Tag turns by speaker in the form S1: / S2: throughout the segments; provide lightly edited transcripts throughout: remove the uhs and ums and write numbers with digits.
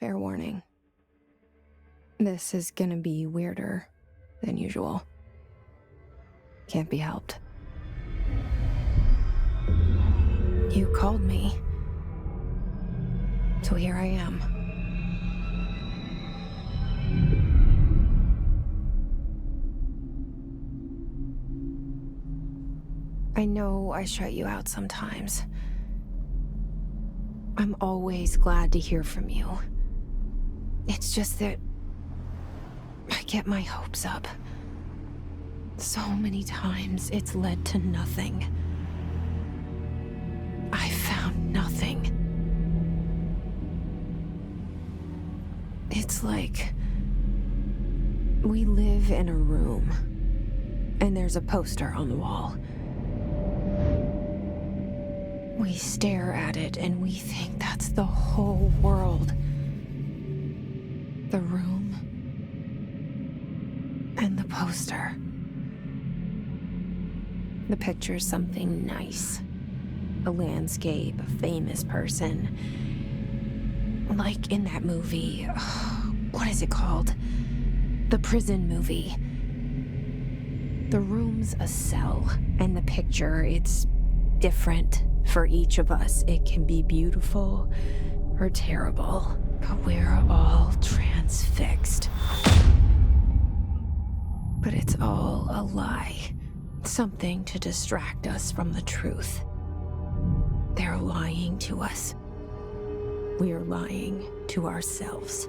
S1: Fair warning. This is gonna be weirder than usual. Can't be helped. You called me. So here I am. I know I shut you out sometimes. I'm always glad to hear from you. It's just that I get my hopes up. So many times it's led to nothing. I found nothing. It's like we live in a room, and there's a poster on the wall. We stare at it and we think that's the whole world. The room and the poster. The picture's something nice. A landscape, a famous person. Like in that movie, what is it called? The prison movie. The room's a cell, and the picture, it's different for each of us. It can be beautiful or terrible, but we're all transfixed. But it's all a lie. Something to distract us from the truth. They're lying to us. We're lying to ourselves.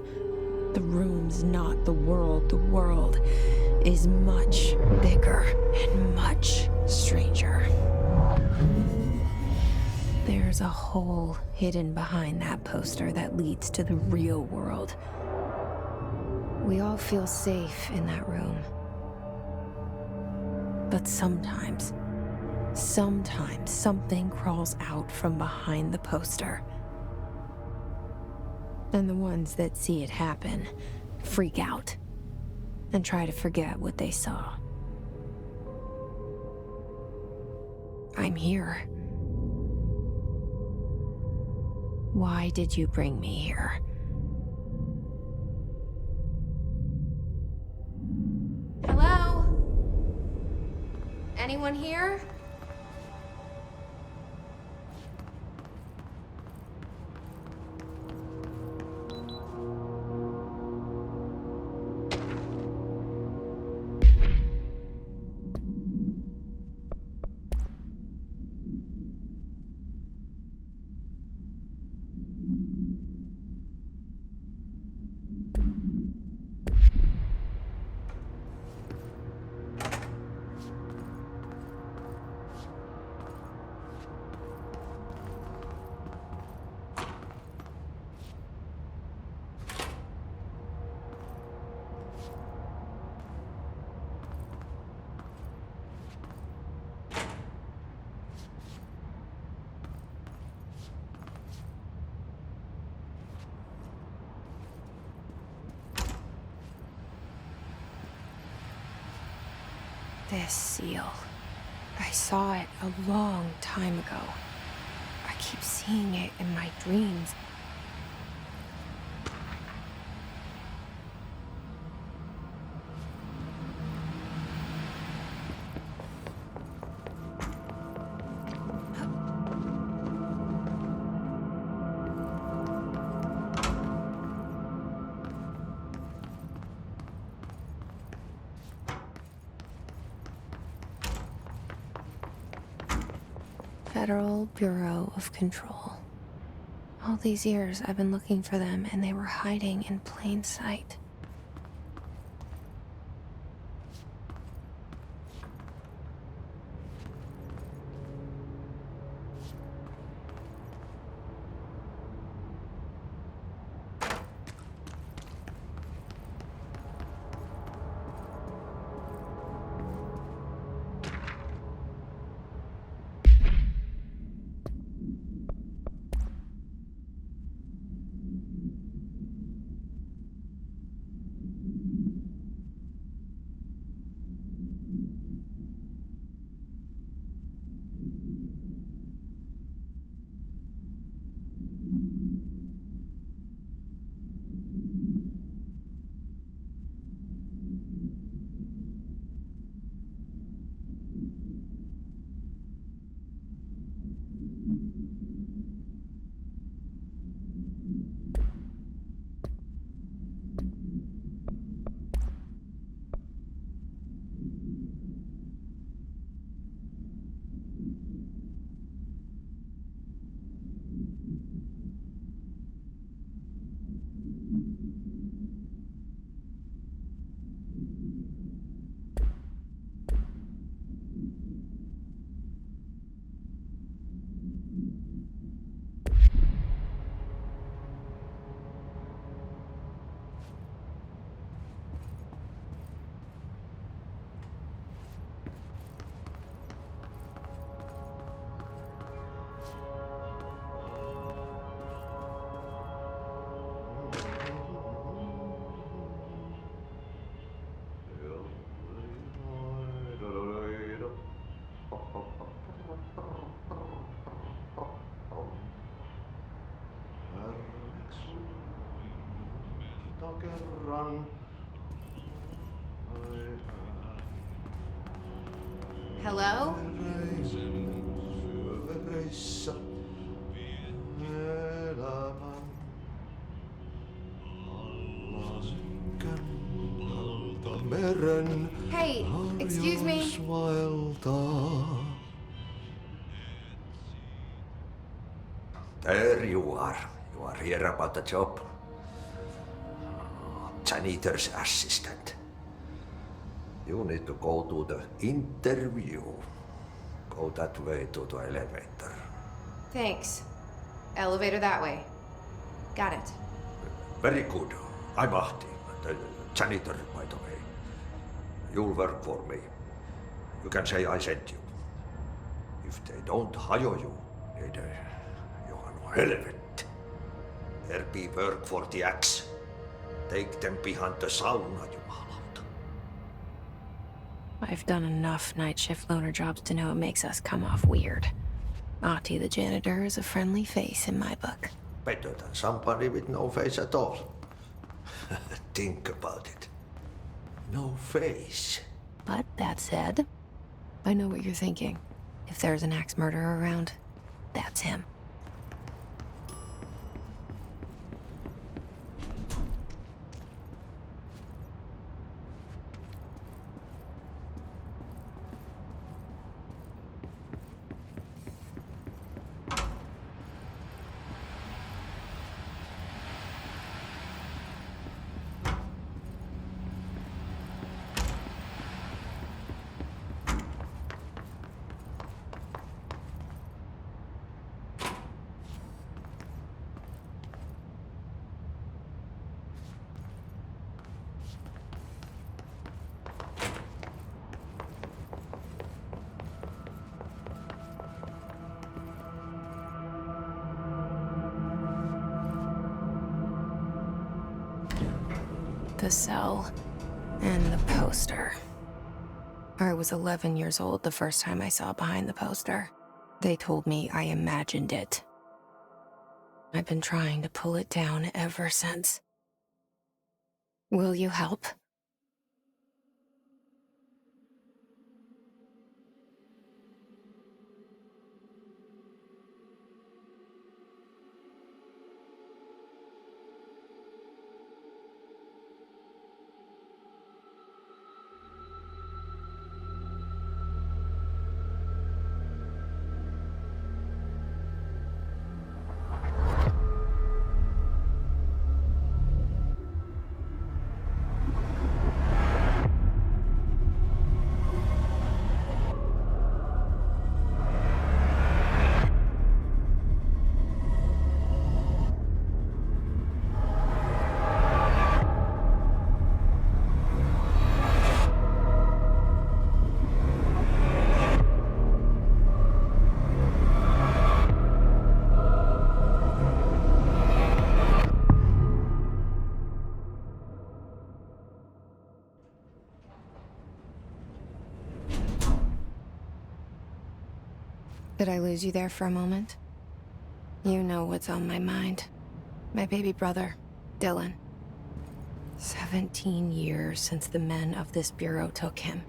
S1: The room's not the world. The world is much bigger and much stranger. There's a hole hidden behind that poster that leads to the real world. We all feel safe in that room. But sometimes something crawls out from behind the poster. And the ones that see it happen freak out and try to forget what they saw. I'm here. Why did you bring me here? Hello? Anyone here? This seal. I saw it a long time ago. I keep seeing it in my dreams. Federal Bureau of Control. All these years I've been looking for them, and they were hiding in plain sight.
S2: kerran.
S1: Hello?
S2: Syövereissä elämän laskän meren
S1: Hey, excuse me.
S2: harjausvaeltaa. There you are. You are here about the job. Janitor's assistant. You need to go to the interview. Go that way to the elevator.
S1: Thanks. Elevator that way. Got it.
S2: Very good. I'm Ahti, the janitor, by the way. You'll work for me. You can say I sent you. If they don't hire you, niin Johan helvet. There be work for the axe. Take them behind the sauna, jumalauta.
S1: I've done enough night shift loner jobs to know it makes us come off weird. Ahti the janitor is a friendly face in my book.
S2: Better than somebody with no face at all. Think about it. No face.
S1: But that said, I know what you're thinking. If there's an axe murderer around, that's him. The cell and the poster. I was 11 years old the first time I saw behind the poster. They told me I imagined it. I've been trying to pull it down ever since. Will you help? Did I lose you there for a moment? You know what's on my mind. My baby brother, Dylan. 17 years since the men of this bureau took him.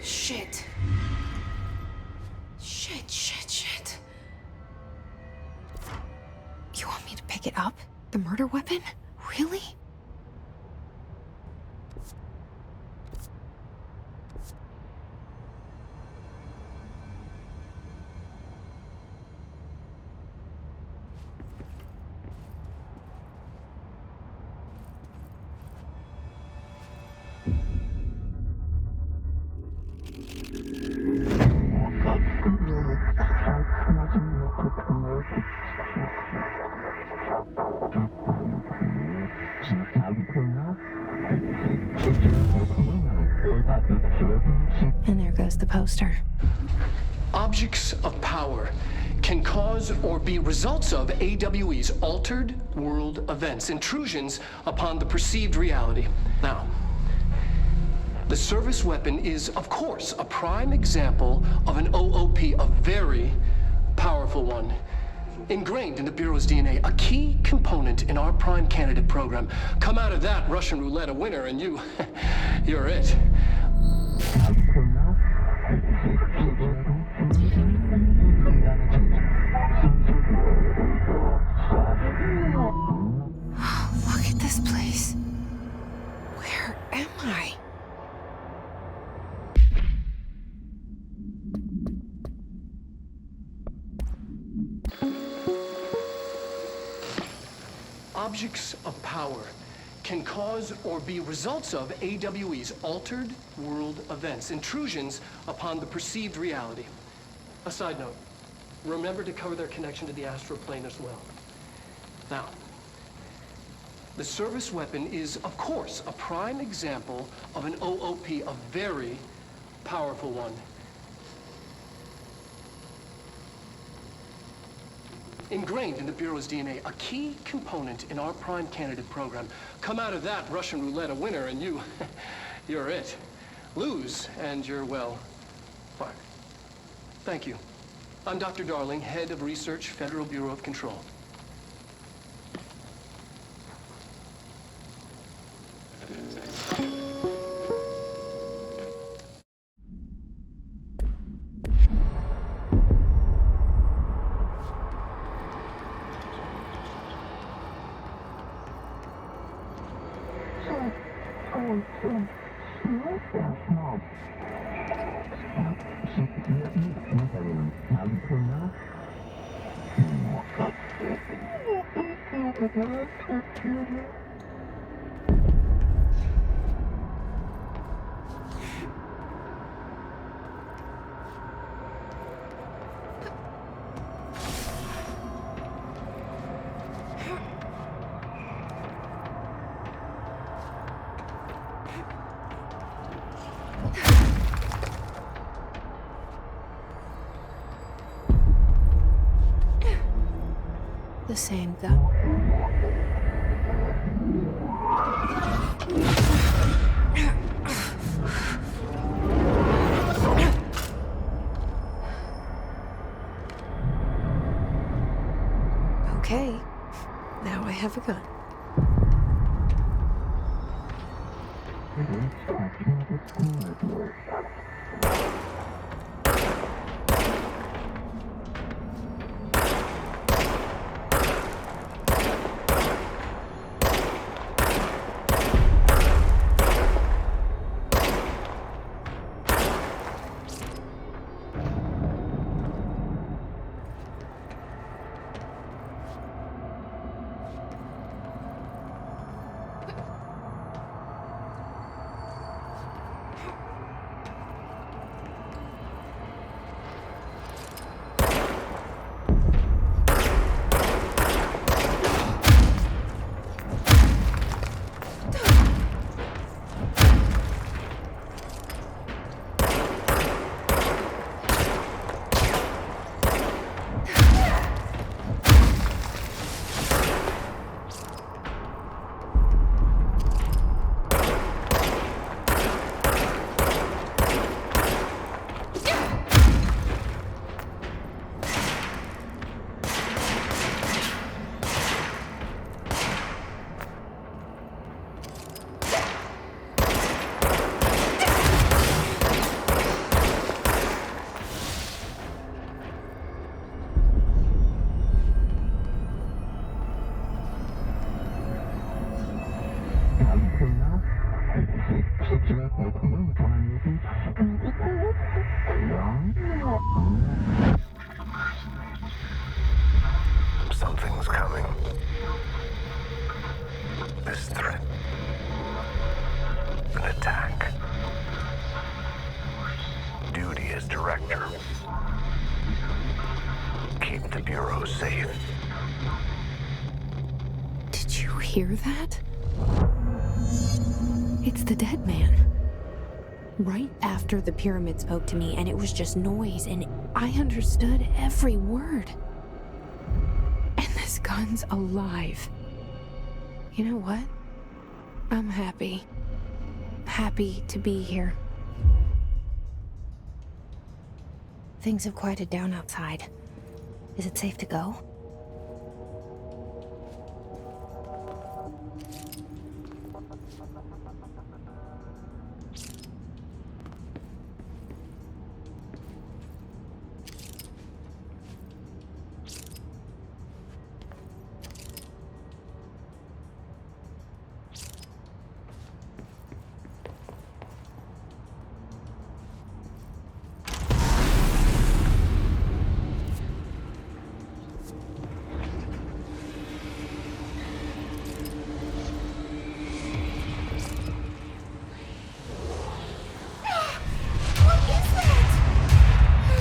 S1: Shit. Shit. You want me to pick it up? The murder weapon? Really? And there goes the poster.
S3: Objects of power can cause or be results of AWE's altered world events, intrusions upon the perceived reality. Now, the service weapon is, of course, a prime example of an OOP, a very powerful one. Ingrained in the Bureau's DNA, a key component in our prime candidate program. Come out of that Russian roulette a winner and you're it.
S1: Look at this place. Where am I?
S3: Objects of power can cause or be results of AWE's altered world events, intrusions upon the perceived reality. A side note, remember to cover their connection to the astral plane as well. Now, the service weapon is, of course, a prime example of an OOP, a very powerful one. Ingrained in the Bureau's DNA, a key component in our prime candidate program. Come out of that Russian roulette a winner and you're it. Lose and you're, well, fired. Thank you. I'm Dr. Darling, Head of Research, Federal Bureau of Control.
S1: The same gun. Okay, now I have a gun.
S4: Something's coming. This threat. An attack. Duty as director. Keep the Bureau safe.
S1: Did you hear that? It's the dead man. Right after the pyramid spoke to me, and it was just noise, and I understood every word. And this gun's alive. You know what? I'm happy. Happy to be here. Things have quieted down outside. Is it safe to go?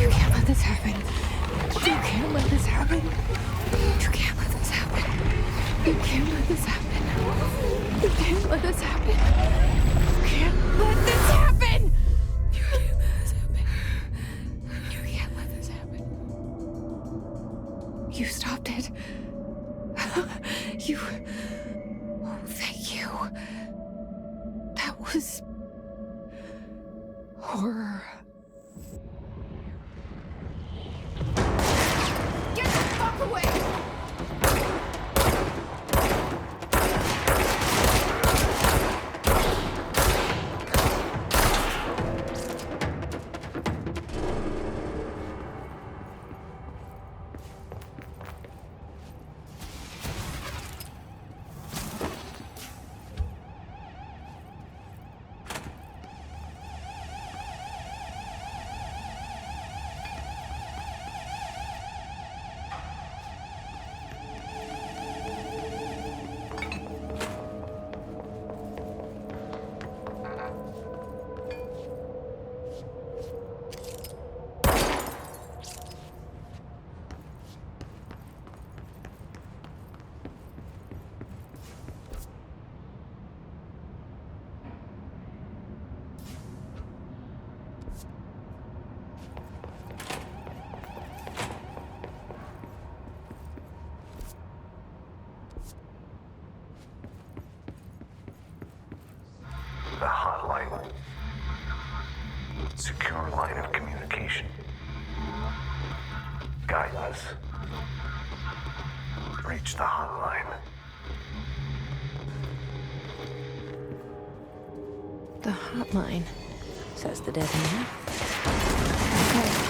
S1: You can't let this happen. You can't let this happen. You can't let this happen. You can't let this happen. You can't let this happen. You can't let this happen. You can't let this happen. You can't let this happen. You stopped it. You. Oh, thank you. That was horror. Get the fuck away!
S4: The hotline. Secure line of communication. Guidance. Reach the hotline.
S1: The hotline, says the dead man. Okay.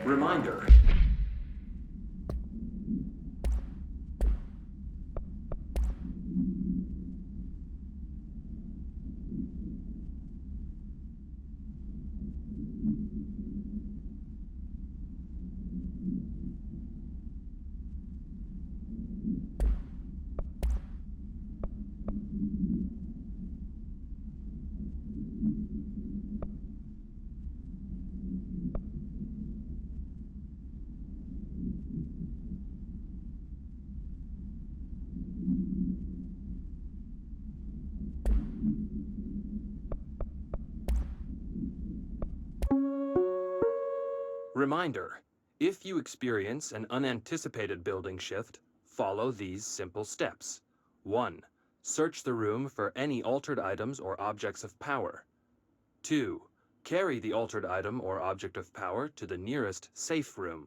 S5: Reminder. Reminder, if you experience an unanticipated building shift, follow these simple steps. 1. Search the room for any altered items or objects of power. 2. Carry the altered item or object of power to the nearest safe room.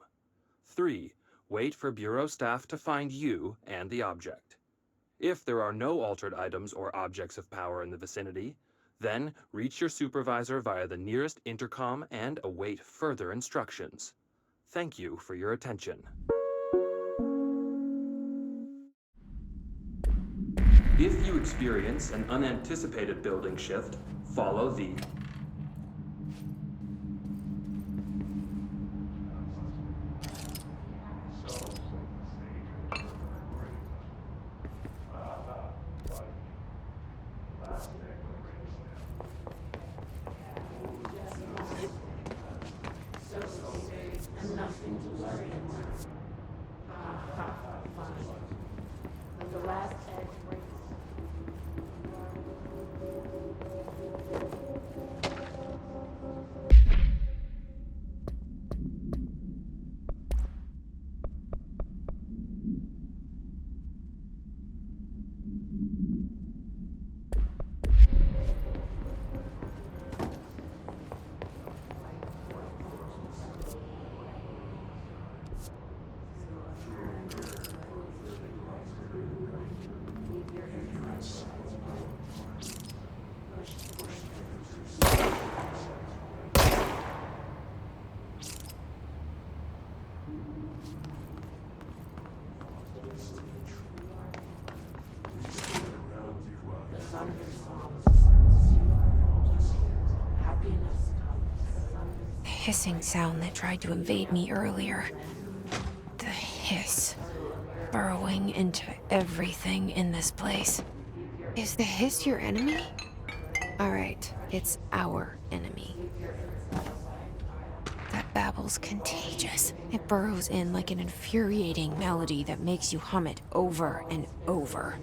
S5: 3. Wait for Bureau staff to find you and the object. If there are no altered items or objects of power in the vicinity, then reach your supervisor via the nearest intercom and await further instructions. Thank you for your attention. If you experience an unanticipated building shift, follow the
S1: hissing sound that tried to invade me earlier. The hiss. Burrowing into everything in this place. Is the hiss your enemy? Alright, it's our enemy. That babble's contagious. It burrows in like an infuriating melody that makes you hum it over and over.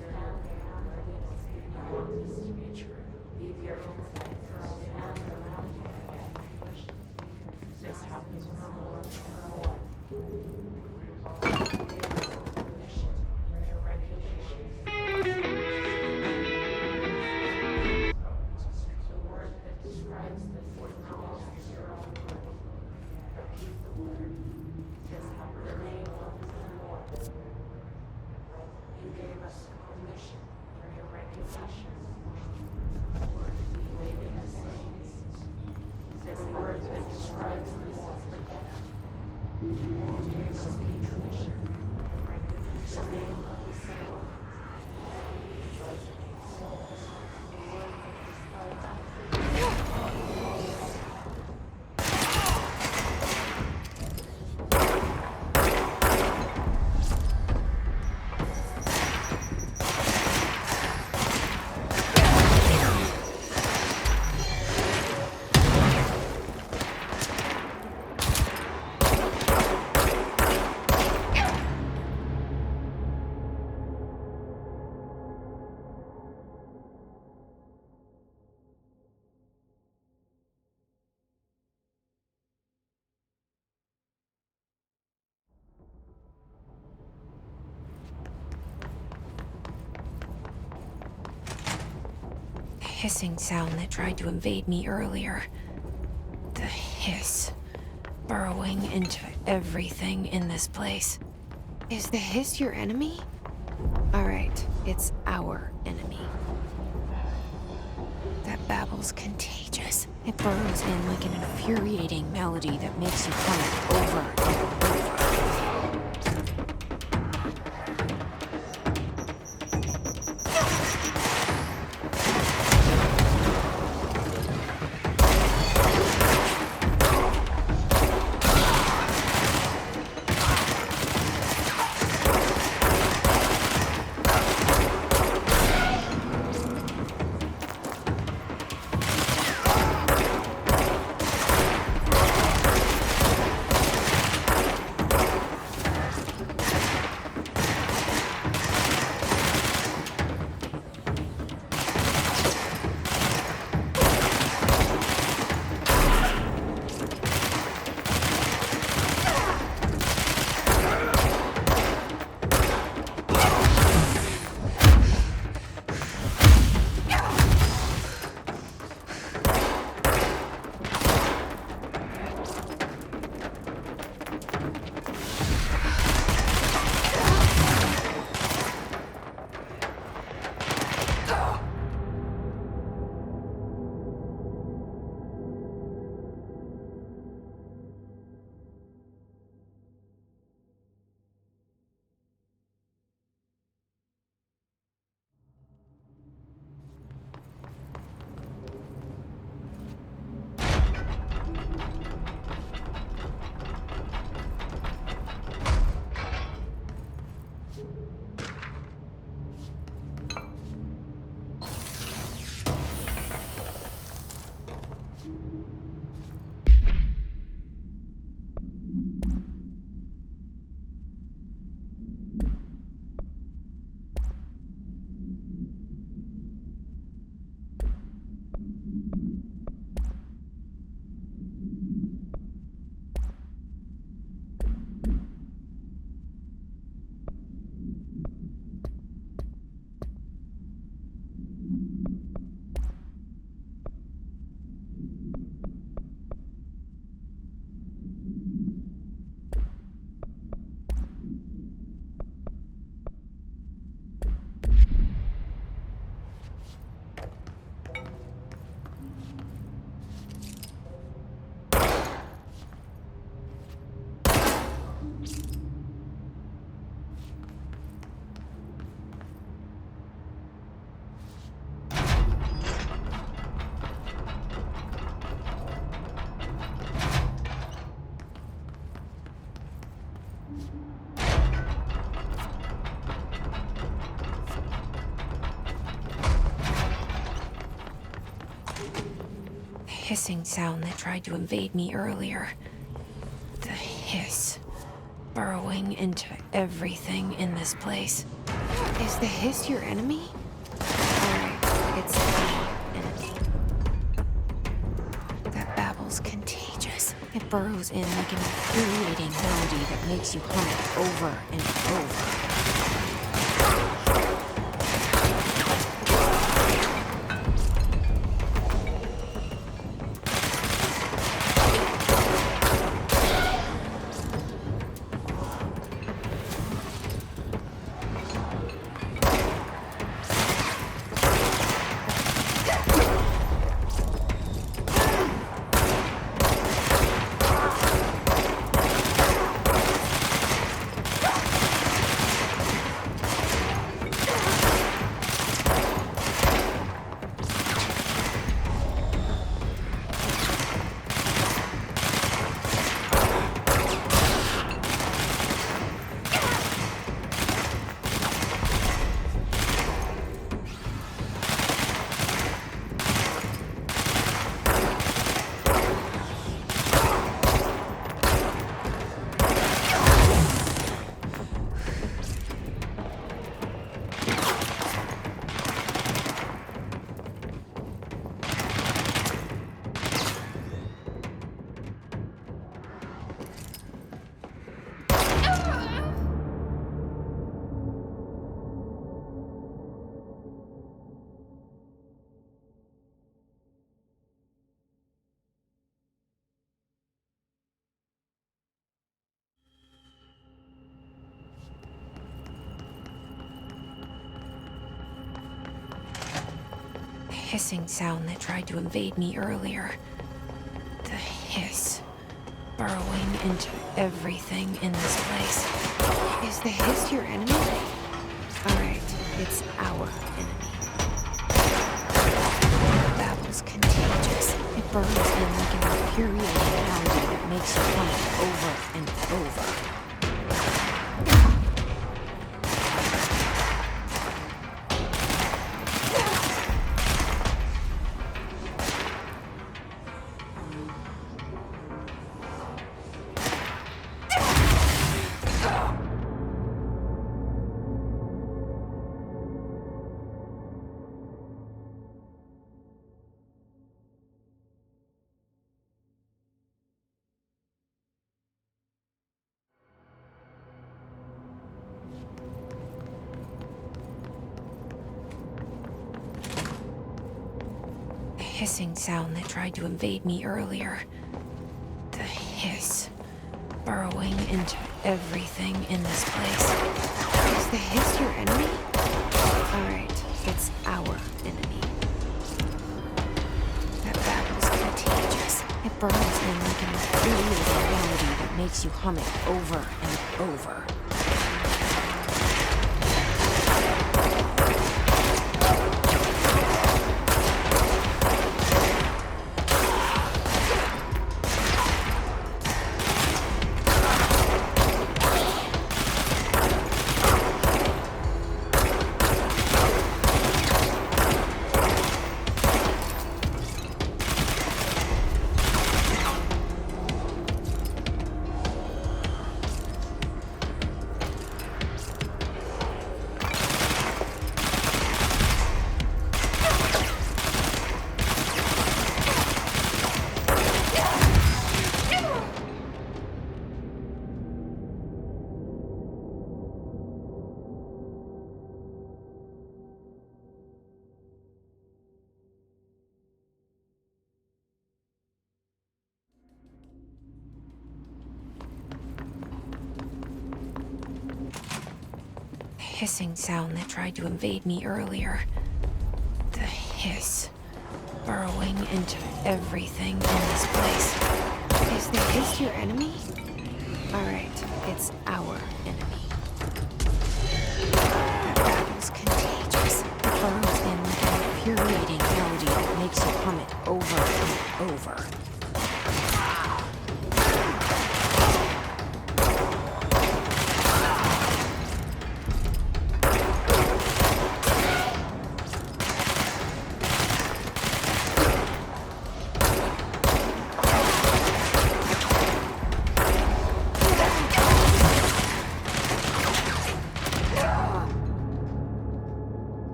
S1: Hissing sound that tried to invade me earlier. The hiss. Burrowing into everything in this place. Is the hiss your enemy? Alright, it's our enemy. babble's contagious. It burrows in like an infuriating melody that makes you hum it over and over. Hissing sound that tried to invade me earlier. The hiss. Burrowing into everything in this place. Is the hiss your enemy? Or it's the enemy? That babble's contagious. It burrows in like an infuriating melody that makes you hum it over and over. hissing sound that tried to invade me earlier. The hiss. Burrowing into everything in this place. Is the hiss your enemy? Alright, it's our enemy. The babble's contagious. It burns in like an infuriating melody that makes you hum it over and over. Hissing sound that tried to invade me earlier. The hiss. Burrowing into everything in this place. Is the hiss your enemy? Alright, it's our enemy. That babble's contagious. It burns in like an infuriating melody that makes you hum it over and over. Hissing sound that tried to invade me earlier. The hiss. Burrowing into everything in this place. Is the hiss your enemy? Alright, it's our enemy. That babble's contagious. It burns in like an infuriating melody that makes you hum it over and over.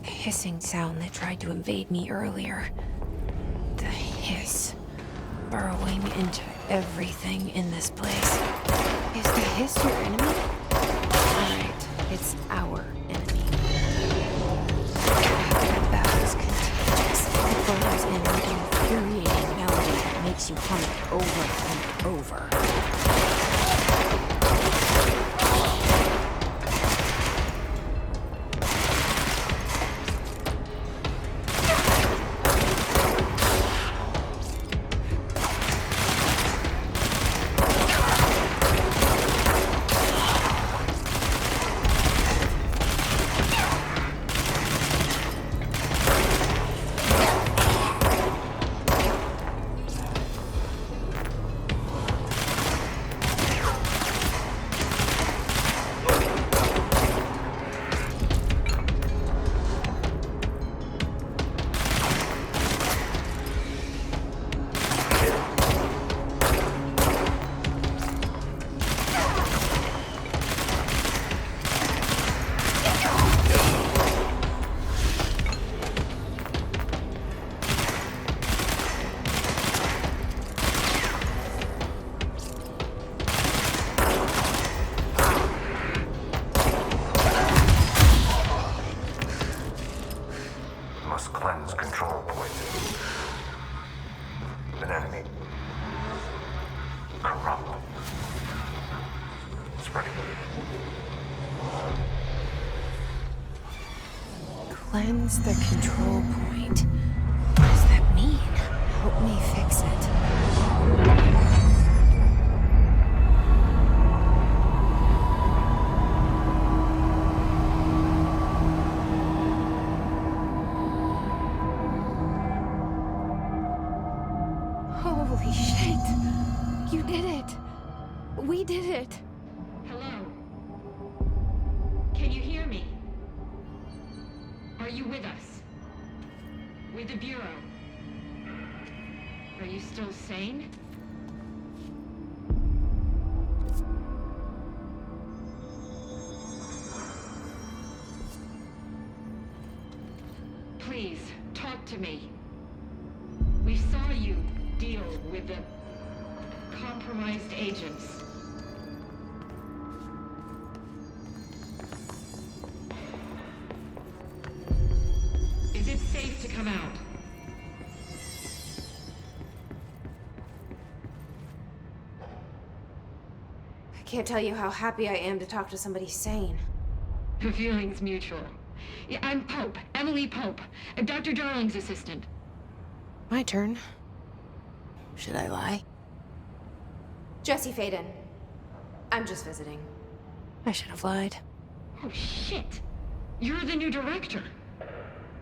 S1: Hissing sound that tried to invade me earlier. The hiss. Burrowing into everything in this place. Is the hiss your enemy? Alright, it's our enemy. That babble's contagious. It burns in like an infuriating melody that makes you hum it over and over.
S4: must cleanse control points. An enemy. Corrupt. Spreading.
S1: Cleanse the control point. What does that mean? Help me fix it. Holy shit! You did it! We did it!
S6: Hello? Can you hear me? Are you with us? With the Bureau? Are you still sane? Please, talk to me. We saw you deal with the compromised agents. Is it safe to come out?
S1: I can't tell you how happy I am to talk to somebody sane.
S6: The feeling's mutual. Yeah, I'm Pope, Emily Pope, Dr. Darling's assistant.
S1: My turn. Should I lie? Jesse Faden. I'm just visiting. I should have lied.
S6: Oh, shit. You're the new director.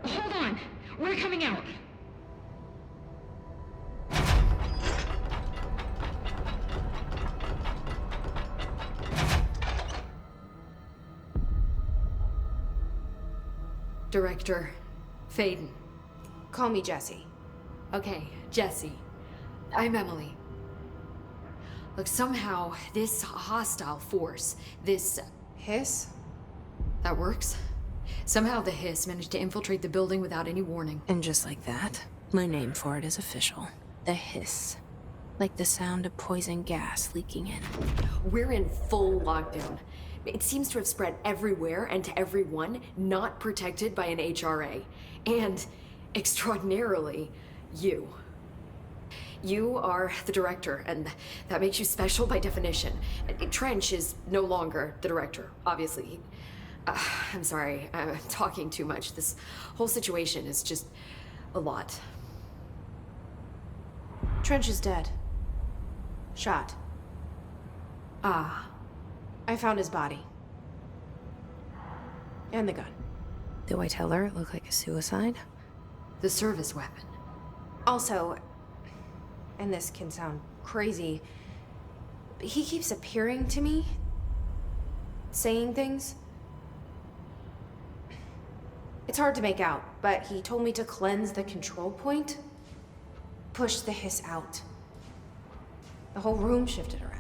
S6: Hold on. We're coming out.
S7: Director Faden.
S1: Call me Jesse.
S7: Okay, Jesse. I'm Emily. Look, somehow this hostile force, this...
S1: Hiss?
S7: that works? Somehow the Hiss managed to infiltrate the building without any warning.
S1: And just like that, my name for it is official. The Hiss. Like the sound of poison gas leaking in.
S7: We're in full lockdown. It seems to have spread everywhere and to everyone not protected by an HRA. And, extraordinarily, you. You are the director, and that makes you special by definition. Trench is no longer the director, obviously. I'm sorry, I'm talking too much. This whole situation is just a lot.
S1: Trench is dead. Shot.
S7: Ah,
S1: I found his body. And the gun. Do I tell her it looked like a suicide?
S7: the service weapon.
S1: Also, and this can sound crazy, but he keeps appearing to me, saying things. It's hard to make out, but he told me to cleanse the control point, push the hiss out. The whole room shifted around.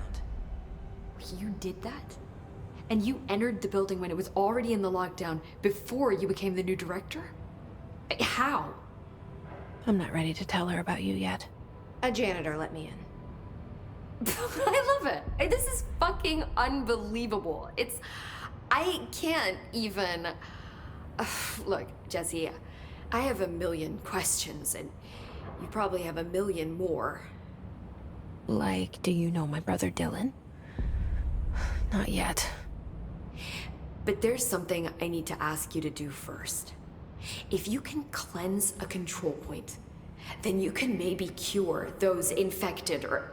S7: You did that? And you entered the building when it was already in the lockdown before you became the new director? How?
S1: I'm not ready to tell her about you yet. A janitor let me in.
S7: I love it. This is fucking unbelievable. I can't even... Look, Jesse, I have a million questions, and you probably have a million more.
S1: Like, do you know my brother Dylan? Not yet.
S7: But there's something I need to ask you to do first. If you can cleanse a control point, then you can maybe cure those infected or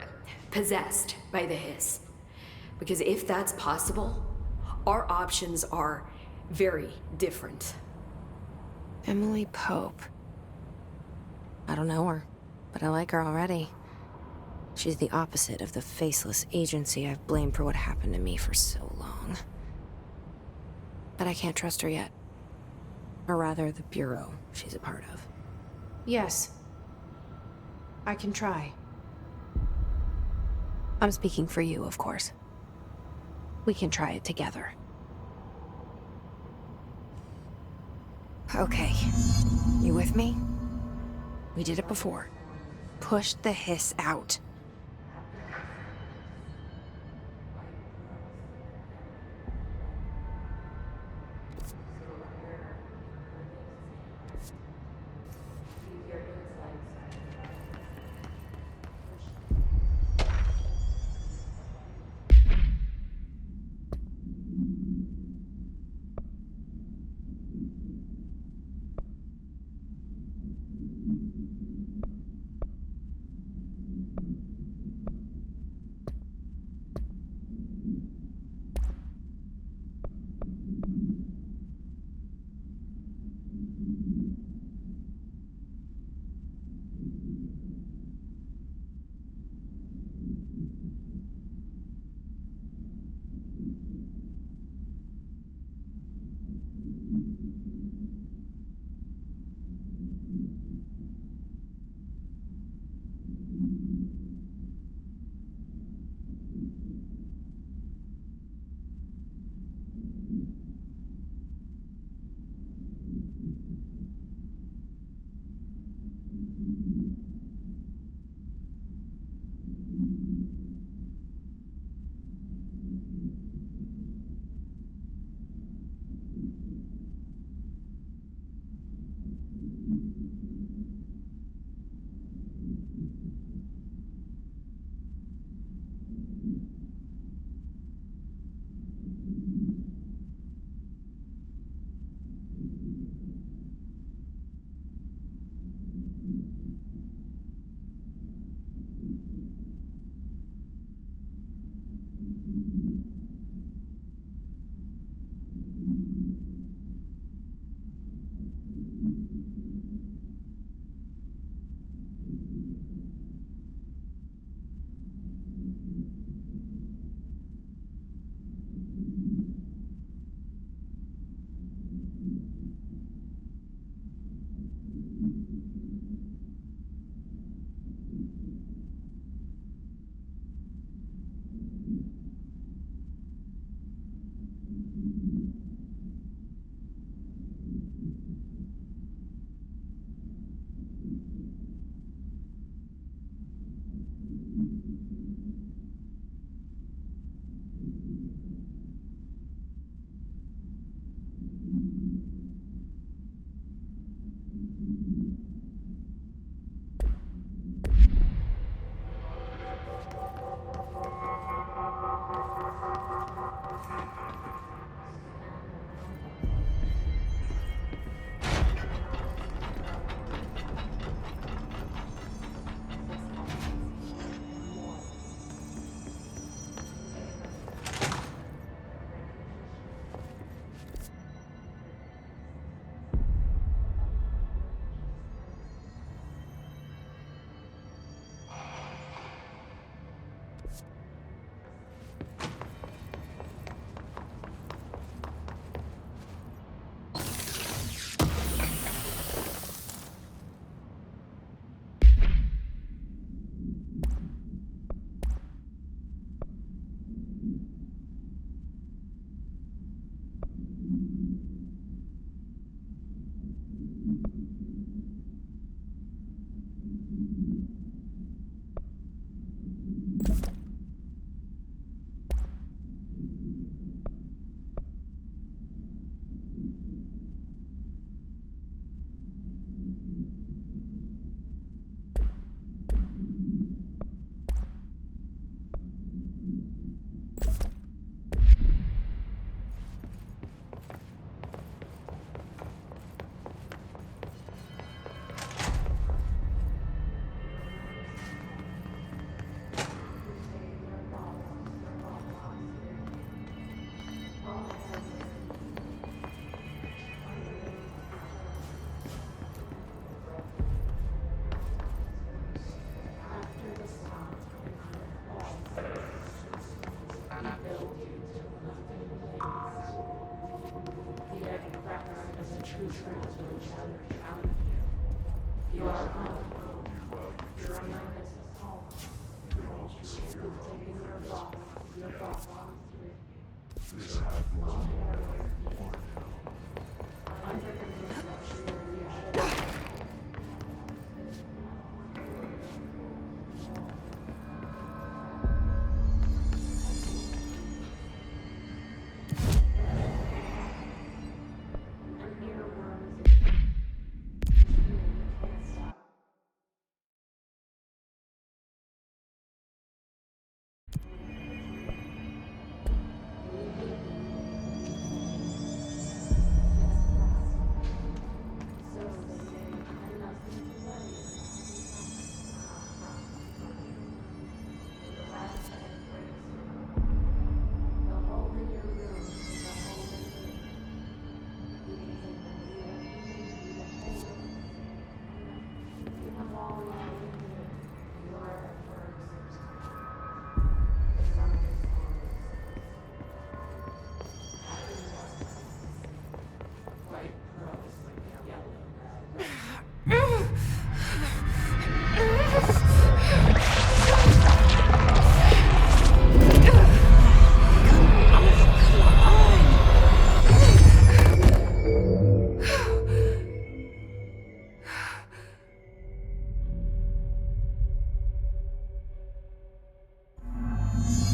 S7: possessed by the hiss. Because if that's possible, our options are very different.
S1: Emily Pope. I don't know her, but I like her already. She's the opposite of the faceless agency I've blamed for what happened to me for so long. But I can't trust her yet. Or rather, the Bureau she's a part of. Yes. I can try. I'm speaking for you, of course. We can try it together. Okay. You with me? We did it before. Push the hiss out.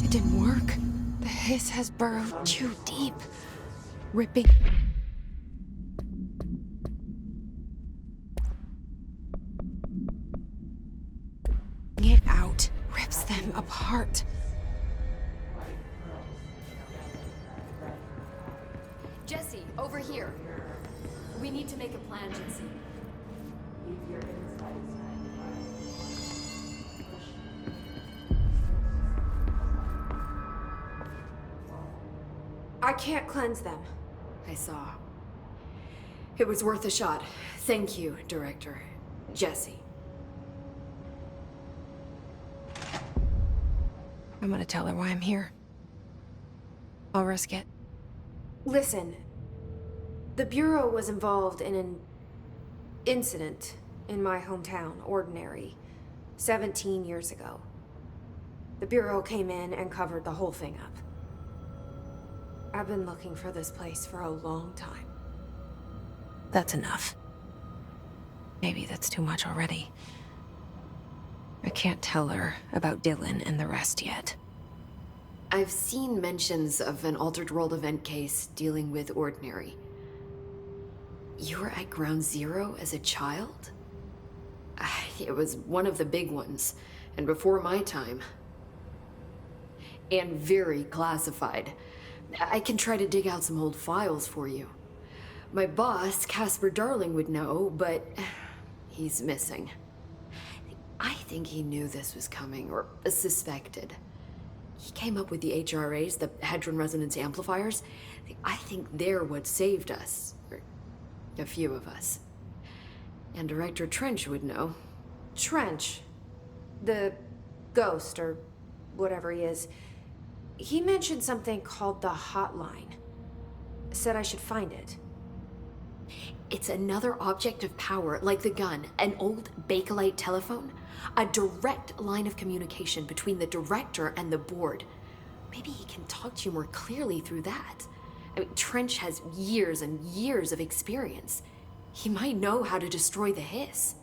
S1: It didn't work. The hiss has burrowed too deep, ripping it out, rips them apart.
S7: Jesse, over here. We need to make a plan, Jesse.
S1: I can't cleanse them.
S7: I saw. It was worth a shot. Thank you, Director. Jesse.
S1: I'm gonna tell her why I'm here. I'll risk it. Listen, the Bureau was involved in an incident in my hometown, Ordinary, 17 years ago. The Bureau came in and covered the whole thing up. I've been looking for this place for a long time. That's enough. Maybe that's too much already. I can't tell her about Dylan and the rest yet.
S7: I've seen mentions of an Altered World event case dealing with Ordinary. You were at Ground Zero as a child? It was one of the big ones, and before my time. And very classified. I can try to dig out some old files for you. My boss, Casper Darling, would know, but he's missing. I think he knew this was coming, or suspected. He came up with the HRAs, the Hadron Resonance Amplifiers. I think they're what saved us. Or a few of us. And Director Trench would know.
S1: Trench. The ghost, or whatever he is. He mentioned something called the Hotline. Said I should find it.
S7: It's another object of power, like the gun, an old Bakelite telephone. A direct line of communication between the director and the board. Maybe he can talk to you more clearly through that. I mean, Trench has years and years of experience. He might know how to destroy the Hiss.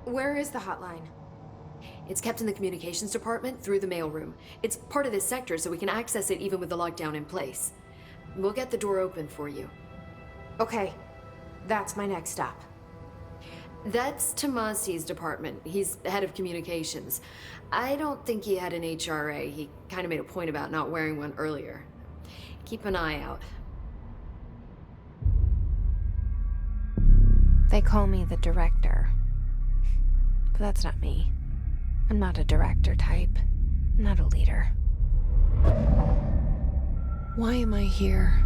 S1: Where is the hotline?
S7: It's kept in the communications department through the mailroom. It's part of this sector, so we can access it even with the lockdown in place. We'll get the door open for you.
S1: Okay, that's my next stop.
S7: That's Tomasi's department. He's head of communications. I don't think he had an HRA. He kind of made a point about not wearing one earlier. Keep an eye out.
S1: They call me the director. But that's not me. I'm not a director type. I'm not a leader. Why am I here?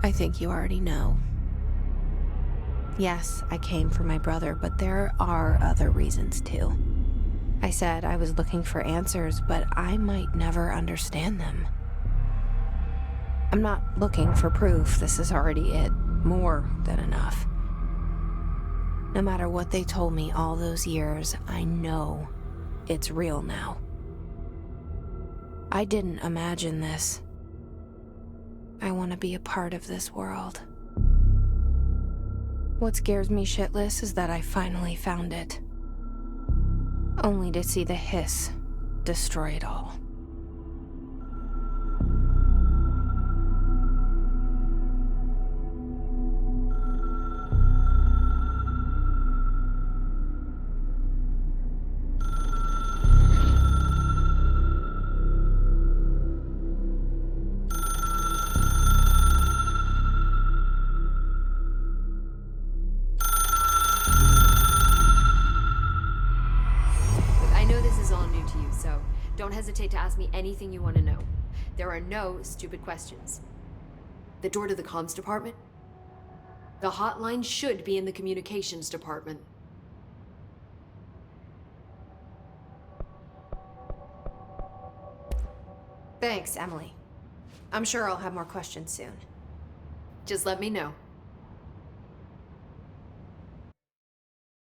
S1: I think you already know. Yes, I came for my brother, but there are other reasons too. I said I was looking for answers, but I might never understand them. I'm not looking for proof. This is already it. More than enough. No matter what they told me all those years, I know it's real now. I didn't imagine this. I want to be a part of this world. What scares me shitless is that I finally found it. Only to see the Hiss destroy it all.
S7: Don't hesitate to ask me anything you want to know. There are no stupid questions. The door to the comms department? The hotline should be in the communications department.
S1: Thanks, Emily. I'm sure I'll have more questions soon.
S7: Just let me know.